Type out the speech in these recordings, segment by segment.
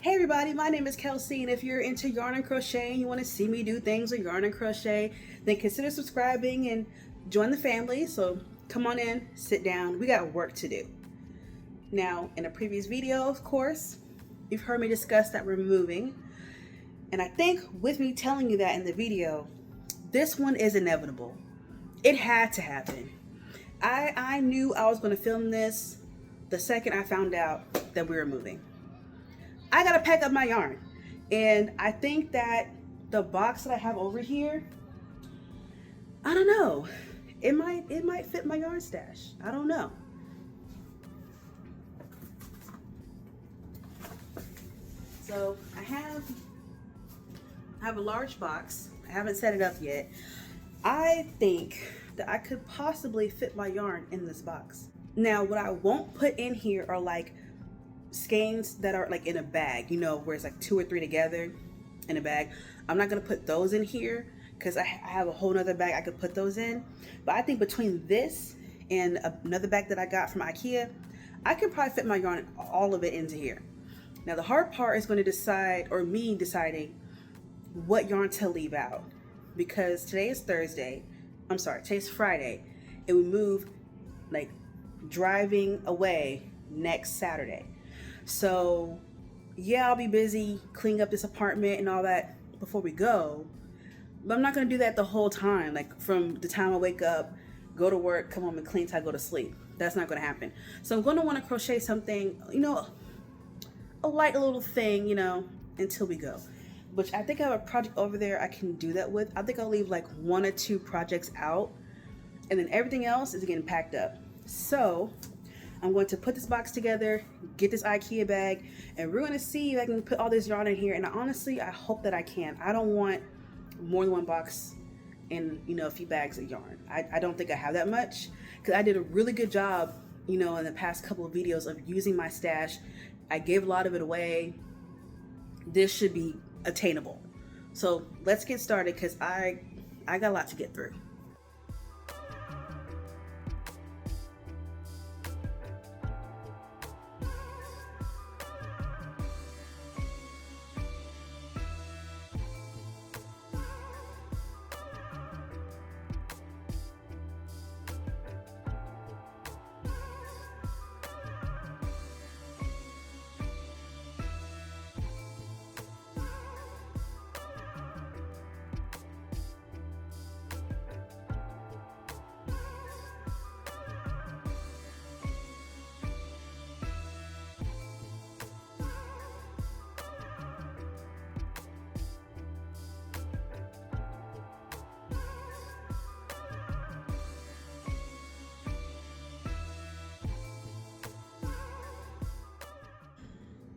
Hey everybody, my name is Kelsey, and if you're into yarn and crochet and you want to see me do things with yarn and crochet, then consider subscribing and join the family. So come on in, sit down, we got work to do. Now, in a previous video, of course, you've heard me discuss that we're moving, and I think with me telling you that in the video, this one is inevitable. It had to happen. I knew I was going to film this the second I found out that we were moving. I gotta pack up my yarn, and I think that the box that I have over here, I don't know, it might fit my yarn stash. I don't know. So I have a large box. I haven't set it up yet. I think that I could possibly fit my yarn in this box. Now, what I won't put in here are like skeins that are like in a bag, you know, where it's like 2 or 3 together in a bag. I'm not gonna put those in here because I have a whole nother bag I could put those in. But I think between this and another bag that I got from IKEA, I could probably fit my yarn, all of it, into here. Now the hard part is going to decide, or me deciding, what yarn to leave out, because today is Thursday. I'm sorry, today's Friday, and we move like driving away next Saturday. So yeah, I'll be busy cleaning up this apartment and all that before we go, but I'm not gonna do that the whole time. Like from the time I wake up, go to work, come home and clean till I go to sleep. That's not gonna happen. So I'm gonna wanna crochet something, you know, a light little thing, you know, until we go. Which I think I have a project over there I can do that with. I think I'll leave like 1 or 2 projects out, and then everything else is getting packed up. So I'm going to put this box together, get this IKEA bag, and we're going to see if I can put all this yarn in here. And honestly, I hope that I can. I don't want more than 1 box and, you know, a few bags of yarn. I don't think I have that much, because I did a really good job, you know, in the past couple of videos of using my stash. I gave a lot of it away. This should be attainable. So let's get started, because I got a lot to get through.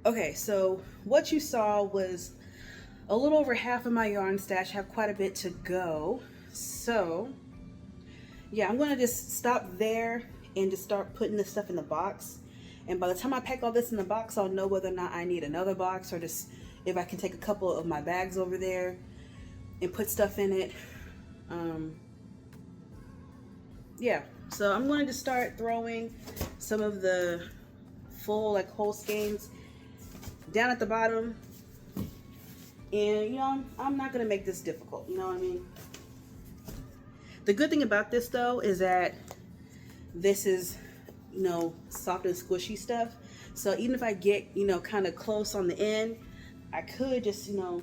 Okay, so what you saw was a little over half of my yarn stash. I have quite a bit to go. So yeah, I'm gonna just stop there and just start putting this stuff in the box. And by the time I pack all this in the box, I'll know whether or not I need another box, or just if I can take a couple of my bags over there and put stuff in it. Yeah, so I'm going to start throwing some of the full, like, whole skeins down at the bottom. And, you know, I'm not going to make this difficult, you know what I mean? The good thing about this, though, is that this is, you know, soft and squishy stuff. So even if I get, you know, kind of close on the end, I could just, you know,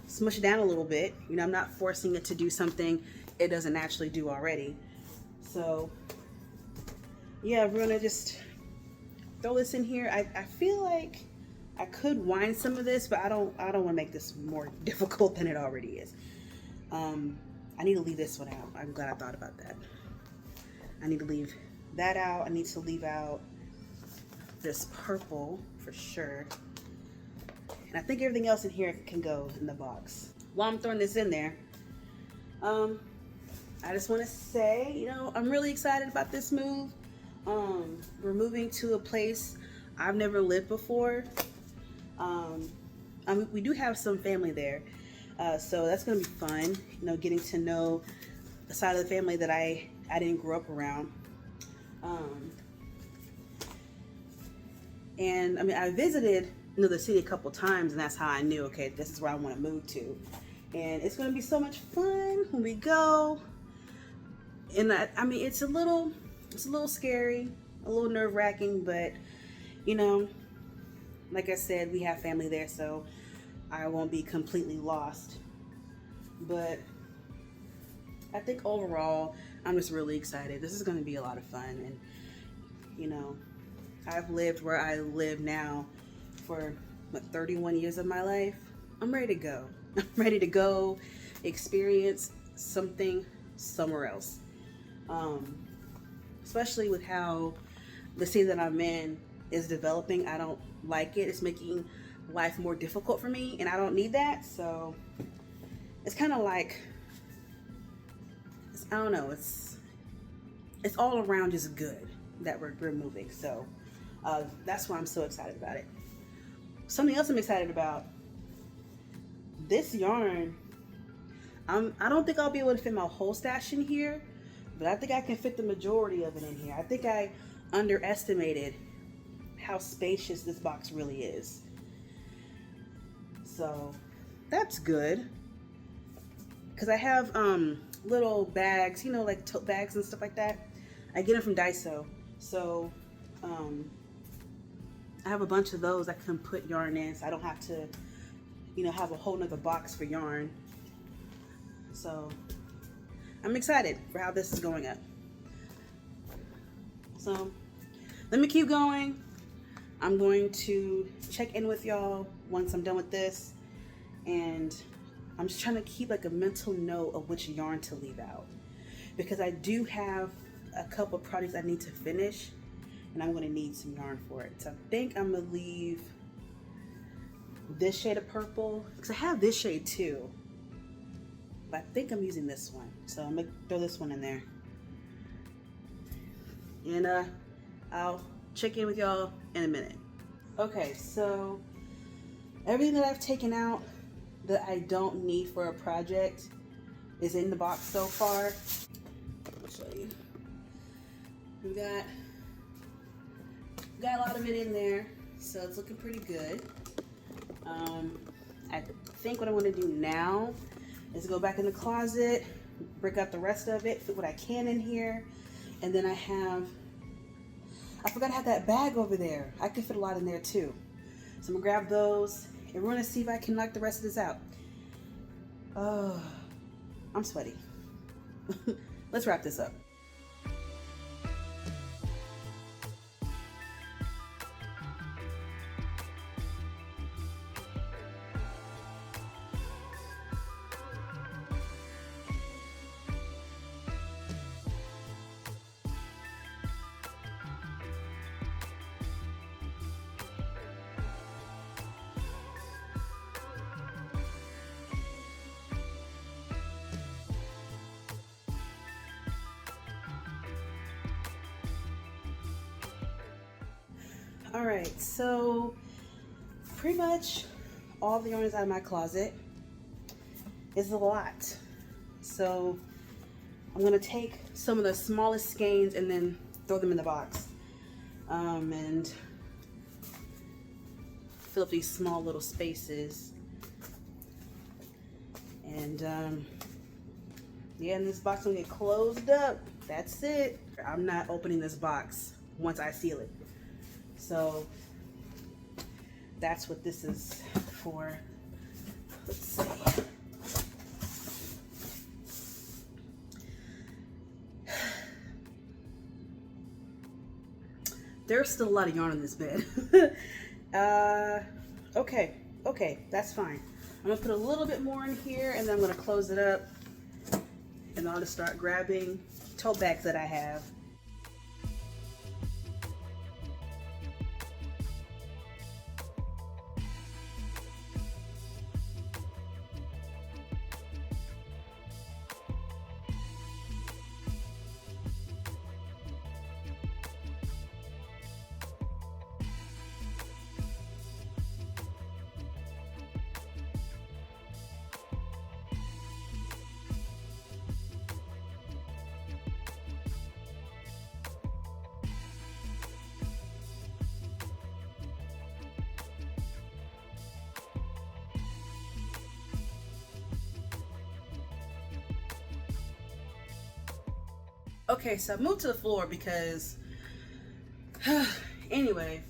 smush it down a little bit. You know, I'm not forcing it to do something it doesn't naturally do already. So yeah, we're gonna just throw this in here. I feel like I could wind some of this, but I don't want to make this more difficult than it already is. I need to leave this one out. I'm glad I thought about that. I need to leave that out. I need to leave out this purple for sure. And I think everything else in here can go in the box. While I'm throwing this in there, I just want to say, you know, I'm really excited about this move. We're moving to a place I've never lived before. We do have some family there, so that's gonna be fun. You know, getting to know a side of the family that I didn't grow up around. And I mean, I visited the city a couple times, and that's how I knew, okay, this is where I want to move to. And it's going to be so much fun when we go. And I mean, it's a little scary, a little nerve-wracking, but you know, like I said, we have family there, so I won't be completely lost. But I think overall, I'm just really excited. This is going to be a lot of fun. And you know, I've lived where I live now for 31 years of my life. I'm ready to go. I'm ready to go experience something somewhere else. Especially with how the city that I'm in is developing. I don't like it. It's making life more difficult for me, and I don't need that. So it's kind of like, I don't know, it's all around just good that we're moving. So that's why I'm so excited about it. Something else I'm excited about, this yarn, I don't think I'll be able to fit my whole stash in here, but I think I can fit the majority of it in here. I think I underestimated how spacious this box really is. So that's good, because I have little bags, you know, like tote bags and stuff like that. I get them from Daiso. So I have a bunch of those I can put yarn in, so I don't have to, you know, have a whole nother box for yarn. So I'm excited for how this is going up. So let me keep going. I'm going to check in with y'all once I'm done with this, and I'm just trying to keep like a mental note of which yarn to leave out, because I do have a couple projects I need to finish, and I'm going to need some yarn for it. So I think I'm going to leave this shade of purple, because I have this shade too, but I think I'm using this one, so I'm going to throw this one in there. And I'll check in with y'all in a minute. Okay, so everything that I've taken out that I don't need for a project is in the box so far. I'll show you. We got a lot of it in there, so it's looking pretty good. I think what I want to do now is go back in the closet, break out the rest of it, fit what I can in here, and then I forgot I have that bag over there. I can fit a lot in there too. So I'm gonna grab those, and we're gonna see if I can knock the rest of this out. Oh, I'm sweaty. Let's wrap this up. All right, so pretty much all the yarn is out of my closet. It's a lot. So I'm gonna take some of the smallest skeins and then throw them in the box. And fill up these small little spaces. And yeah, and this box will get closed up. That's it. I'm not opening this box once I seal it. So that's what this is for. Let's see. There's still a lot of yarn on this bed. Okay, that's fine. I'm gonna put a little bit more in here, and then I'm gonna close it up, and I'll just start grabbing tote bags that I have. Okay, so I moved to the floor because anyway,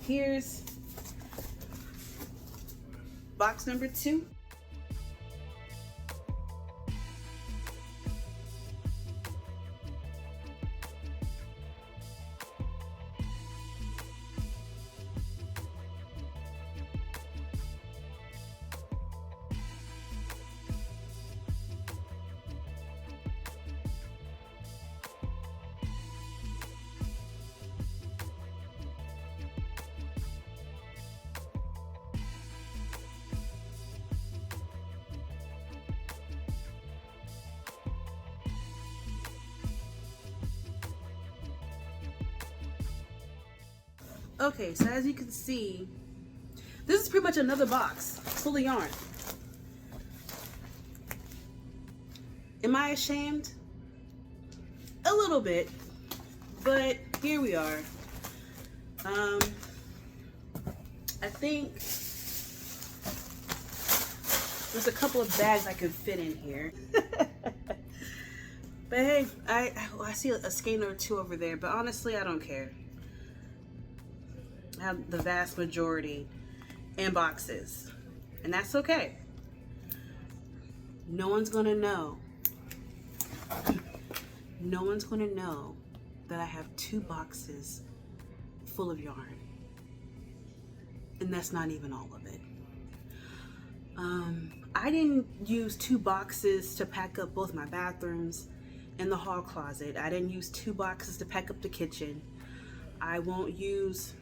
here's box number 2. Okay, so as you can see, this is pretty much another box full of yarn. Am I ashamed? A little bit, but here we are. I think there's a couple of bags I could fit in here. But hey, I see a skein or 2 over there, but honestly, I don't care. I have the vast majority in boxes, and that's okay. No one's gonna know. No one's gonna know that I have 2 boxes full of yarn, and that's not even all of it. I didn't use 2 boxes to pack up both my bathrooms and the hall closet. I didn't use 2 boxes to pack up the kitchen. I won't use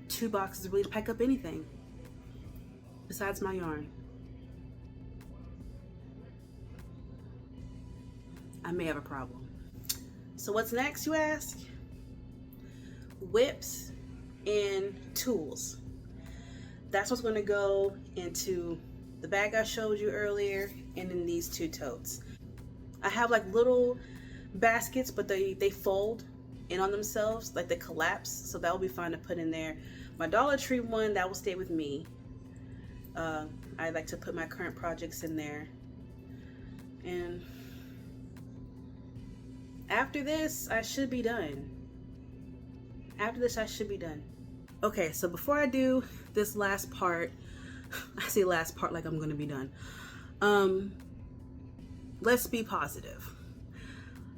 2 boxes really to pack up anything besides my yarn. I may have a problem. So what's next, you ask? Whips and tools. That's what's going to go into the bag I showed you earlier and in these 2 totes. I have like little baskets, but they fold in on themselves, like they collapse, so that will be fine to put in there. My Dollar Tree one, that will stay with me. I like to put my current projects in there. And after this, I should be done. After this, I should be done. Okay, so before I do this last part, I say last part like I'm gonna be done. Let's be positive.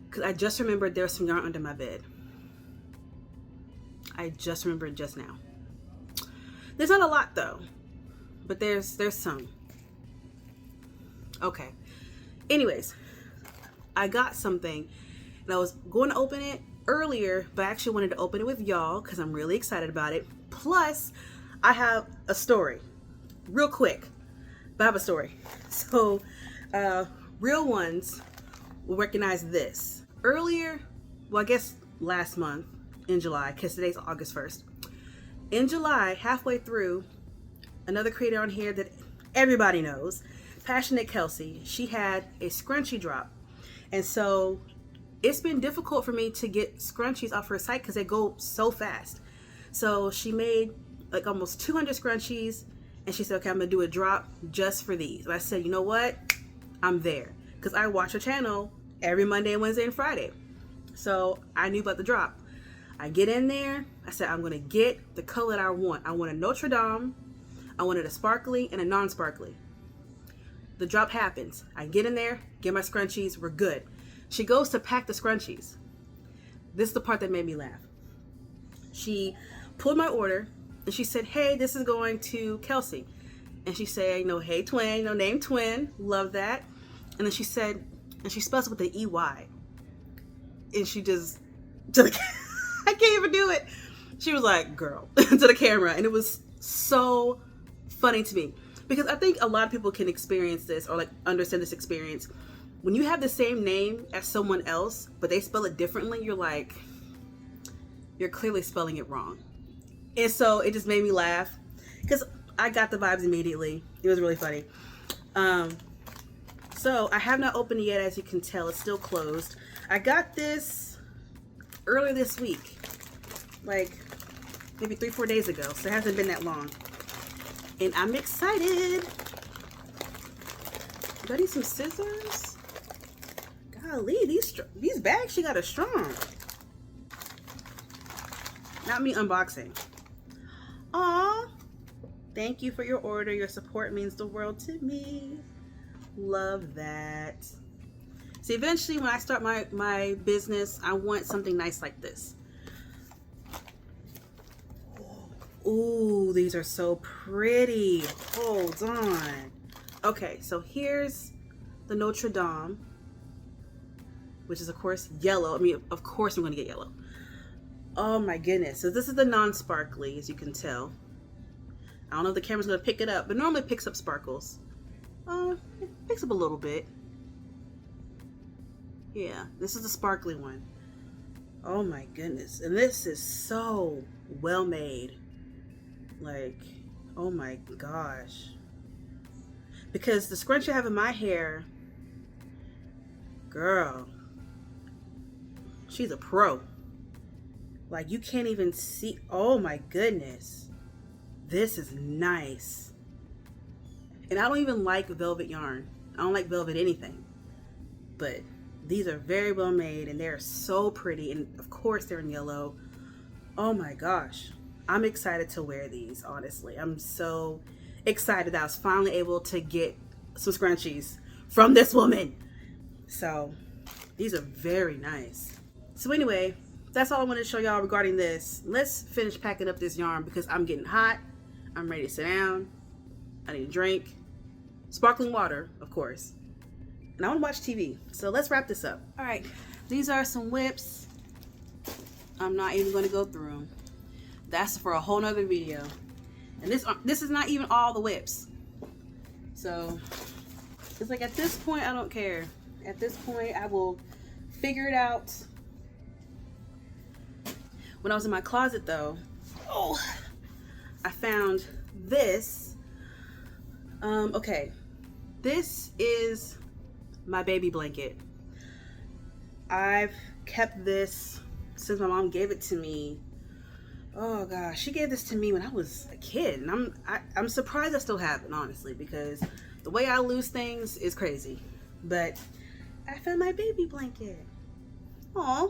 Because I just remembered there's some yarn under my bed. I just remembered just now. There's not a lot though, but there's some. Okay. Anyways, I got something and I was going to open it earlier, but I actually wanted to open it with y'all because I'm really excited about it. Plus, I have a story. Real quick, but I have a story. So, real ones will recognize this. Earlier, well, I guess last month in July, because today's August 1st. In July, halfway through, another creator on here that everybody knows, Passionate Kelsey, she had a scrunchie drop. And so it's been difficult for me to get scrunchies off her site because they go so fast. So she made like almost 200 scrunchies and she said, okay, I'm gonna do a drop just for these. And I said, you know what? I'm there. Because I watch her channel every Monday, Wednesday, and Friday. So I knew about the drop. I get in there, I said, I'm gonna get the color that I want. I want a Notre Dame, I wanted a sparkly and a non-sparkly. The drop happens. I get in there, get my scrunchies, we're good. She goes to pack the scrunchies. This is the part that made me laugh. She pulled my order and she said, hey, this is going to Kelsey. And she said, you know, hey twin, you know, name twin, love that. And then she said, and she spells it with the EY. And she just, I can't even do it. She was like, girl, to the camera. And it was so funny to me. Because I think a lot of people can experience this or like understand this experience. When you have the same name as someone else, but they spell it differently, you're like, you're clearly spelling it wrong. And so it just made me laugh because I got the vibes immediately. It was really funny. So I have not opened it yet, as you can tell. It's still closed. I got this earlier this week, like maybe 3-4 days ago. So it hasn't been that long. And I'm excited. Do I need some scissors? Golly, these bags she got are strong. Not me unboxing. Aw, thank you for your order. Your support means the world to me. Love that. See, eventually when I start my business, I want something nice like this. Ooh, these are so pretty. Hold on. Okay, so here's the Notre Dame, which is of course yellow. I mean, of course I'm gonna get yellow. Oh my goodness. So this is the non-sparkly, as you can tell. I don't know if the camera's gonna pick it up, but normally it picks up sparkles. It picks up a little bit. Yeah, this is the sparkly one. Oh my goodness. And this is so well made. Like, oh my gosh. Because the scrunchie I have in my hair, girl, she's a pro. Like, you can't even see. Oh my goodness. This is nice. And I don't even like velvet yarn. I don't like velvet anything. But these are very well made and they're so pretty. And of course they're in yellow. Oh my gosh. I'm excited to wear these, honestly. I'm so excited that I was finally able to get some scrunchies from this woman. So these are very nice. So anyway, that's all I wanted to show y'all regarding this. Let's finish packing up this yarn because I'm getting hot. I'm ready to sit down. I need a drink. Sparkling water, of course. And I want to watch TV. So let's wrap this up. All right, these are some whips. I'm not even going to go through them. That's for a whole nother video. And this is not even all the whips. So it's like at this point, I don't care. At this point, I will figure it out. When I was in my closet though, I found this. Okay, this is my baby blanket. I've kept this since my mom gave it to me. Oh gosh, she gave this to me when I was a kid, and I'm surprised I still have it, honestly, because the way I lose things is crazy. But I found my baby blanket. Aw.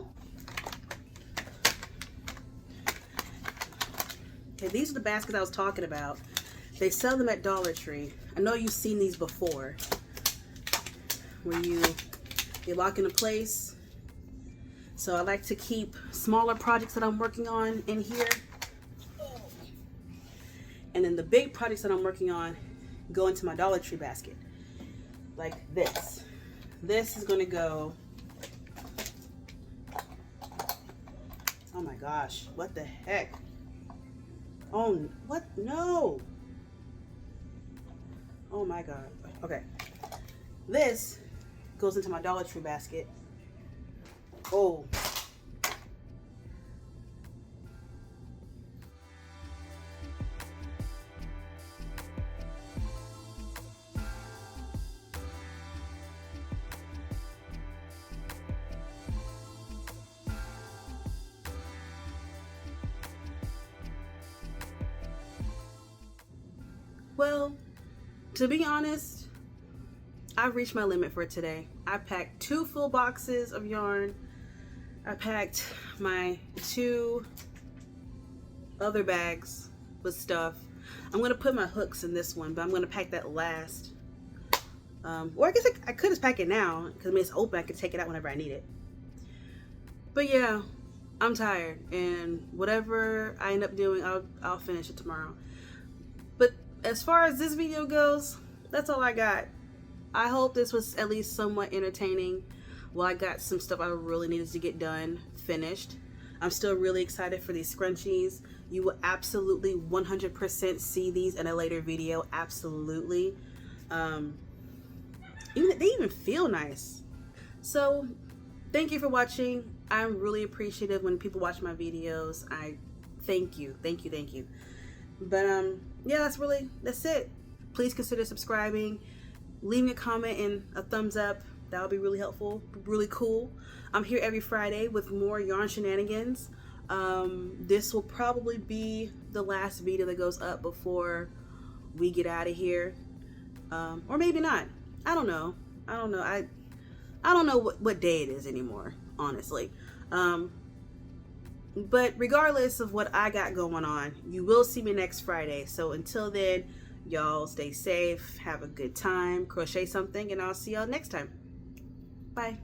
Okay, these are the baskets I was talking about. They sell them at Dollar Tree. I know you've seen these before, where you lock into place. So I like to keep smaller projects that I'm working on in here. And then the big projects that I'm working on go into my Dollar Tree basket. Like this. This is gonna go, oh my gosh, what the heck? Oh, what? No. Oh my God. Okay. This goes into my Dollar Tree basket. Oh. Well, to be honest, I've reached my limit for today. I packed 2 full boxes of yarn. I packed my 2 other bags with stuff. I'm gonna put my hooks in this one, but I'm gonna pack that last. Or I guess I could just pack it now, because I mean, it's open. I could take it out whenever I need it. But yeah, I'm tired, and whatever I end up doing, I'll finish it tomorrow. But as far as this video goes, that's all I got. I hope this was at least somewhat entertaining. Well, I got some stuff I really needed to get done, finished. I'm still really excited for these scrunchies. You will absolutely 100% see these in a later video, absolutely. They even feel nice. So, thank you for watching. I'm really appreciative when people watch my videos. I thank you. But yeah, that's it. Please consider subscribing. Leave me a comment and a thumbs up. That would be really helpful, really cool. I'm here every Friday with more yarn shenanigans. This will probably be the last video that goes up before we get out of here. Or maybe not. I don't know. I don't know what day it is anymore, honestly. But regardless of what I got going on, you will see me next Friday. So until then, y'all stay safe, have a good time, crochet something, and I'll see y'all next time. Bye.